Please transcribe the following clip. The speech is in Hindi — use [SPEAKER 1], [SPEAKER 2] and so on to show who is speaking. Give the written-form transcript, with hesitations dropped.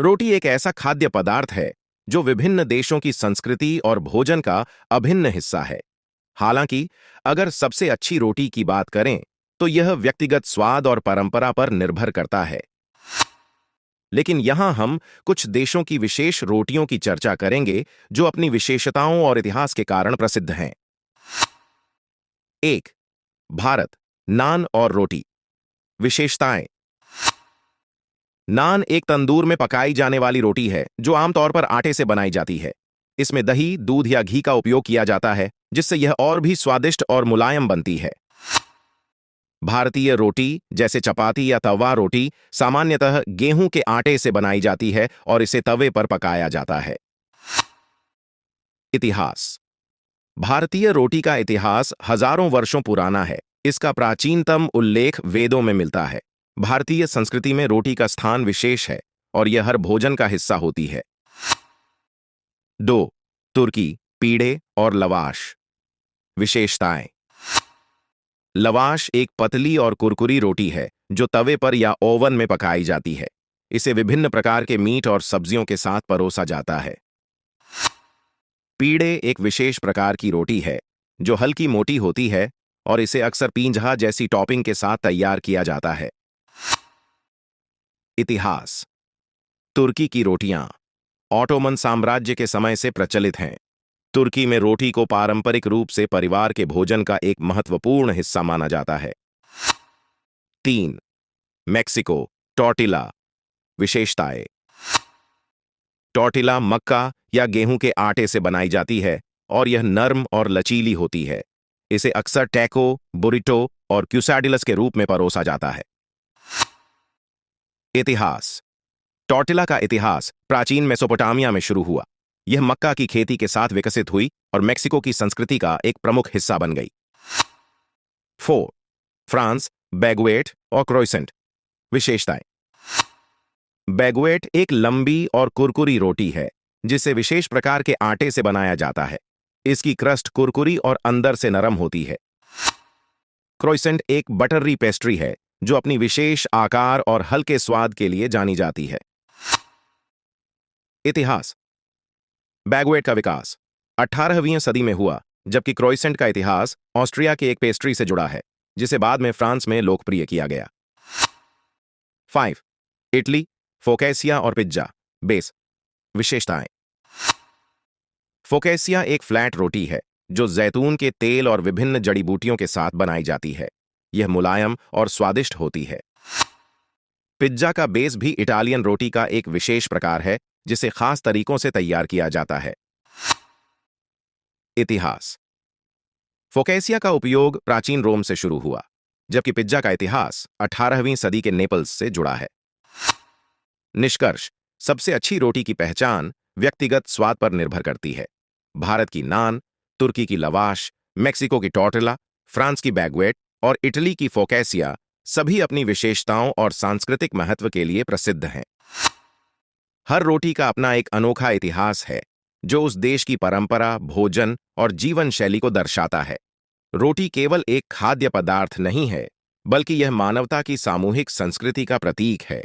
[SPEAKER 1] रोटी एक ऐसा खाद्य पदार्थ है जो विभिन्न देशों की संस्कृति और भोजन का अभिन्न हिस्सा है। हालांकि अगर सबसे अच्छी रोटी की बात करें तो यह व्यक्तिगत स्वाद और परंपरा पर निर्भर करता है। लेकिन यहां हम कुछ देशों की विशेष रोटियों की चर्चा करेंगे जो अपनी विशेषताओं और इतिहास के कारण प्रसिद्ध हैं। 1. भारत। नान और रोटी। विशेषताएं। नान एक तंदूर में पकाई जाने वाली रोटी है जो आमतौर पर आटे से बनाई जाती है। इसमें दही, दूध या घी का उपयोग किया जाता है जिससे यह और भी स्वादिष्ट और मुलायम बनती है। भारतीय रोटी जैसे चपाती या तवा रोटी सामान्यतः गेहूं के आटे से बनाई जाती है और इसे तवे पर पकाया जाता है। इतिहास। भारतीय रोटी का इतिहास हजारों वर्षों पुराना है। इसका प्राचीनतम उल्लेख वेदों में मिलता है। भारतीय संस्कृति में रोटी का स्थान विशेष है और यह हर भोजन का हिस्सा होती है। 2. तुर्की, पीढ़े और लवाश। विशेषताएं। लवाश एक पतली और कुरकुरी रोटी है जो तवे पर या ओवन में पकाई जाती है। इसे विभिन्न प्रकार के मीट और सब्जियों के साथ परोसा जाता है। पीढ़े एक विशेष प्रकार की रोटी है जो हल्की मोटी होती है और इसे अक्सर पींझा जैसी टॉपिंग के साथ तैयार किया जाता है। इतिहास। तुर्की की रोटियां ऑटोमन साम्राज्य के समय से प्रचलित हैं। तुर्की में रोटी को पारंपरिक रूप से परिवार के भोजन का एक महत्वपूर्ण हिस्सा माना जाता है। 3. Mexico, tortilla. विशेषताएं। टॉर्टिला मक्का या गेहूं के आटे से बनाई जाती है और यह नर्म और लचीली होती है। इसे अक्सर टैको, बुरिटो और क्यूसाडिलस के रूप में परोसा जाता है। इतिहास। टॉर्टिला का इतिहास प्राचीन मेसोपोटामिया में शुरू हुआ। यह मक्का की खेती के साथ विकसित हुई और मेक्सिको की संस्कृति का एक प्रमुख हिस्सा बन गई। 4. फ्रांस, बैगुएट और क्रोइसेंट। विशेषताएं। बैगुएट एक लंबी और कुरकुरी रोटी है जिसे विशेष प्रकार के आटे से बनाया जाता है। इसकी क्रस्ट कुरकुरी और अंदर से नरम होती है। क्रोइसेंट एक बटरी पेस्ट्री है जो अपनी विशेष आकार और हल्के स्वाद के लिए जानी जाती है। इतिहास। बैगुएट का विकास 18वीं सदी में हुआ, जबकि क्रोइसेंट का इतिहास ऑस्ट्रिया के एक पेस्ट्री से जुड़ा है जिसे बाद में फ्रांस में लोकप्रिय किया गया। 5. इटली, फोकेसिया और पिज्जा। बेस। विशेषताएं। फोकेसिया एक फ्लैट रोटी है जो जैतून के तेल और विभिन्न जड़ी बूटियों के साथ बनाई जाती है। यह मुलायम और स्वादिष्ट होती है। पिज्जा का बेस भी इटालियन रोटी का एक विशेष प्रकार है जिसे खास तरीकों से तैयार किया जाता है। इतिहास। फोकेसिया का उपयोग प्राचीन रोम से शुरू हुआ, जबकि पिज्जा का इतिहास 18वीं सदी के नेपल्स से जुड़ा है। निष्कर्ष। सबसे अच्छी रोटी की पहचान व्यक्तिगत स्वाद पर निर्भर करती है। भारत की नान, तुर्की की लवाश, मेक्सिको की टॉर्टिला, फ्रांस की बैगुएट और इटली की फोकेसिया सभी अपनी विशेषताओं और सांस्कृतिक महत्व के लिए प्रसिद्ध हैं। हर रोटी का अपना एक अनोखा इतिहास है जो उस देश की परंपरा, भोजन और जीवन शैली को दर्शाता है। रोटी केवल एक खाद्य पदार्थ नहीं है, बल्कि यह मानवता की सामूहिक संस्कृति का प्रतीक है।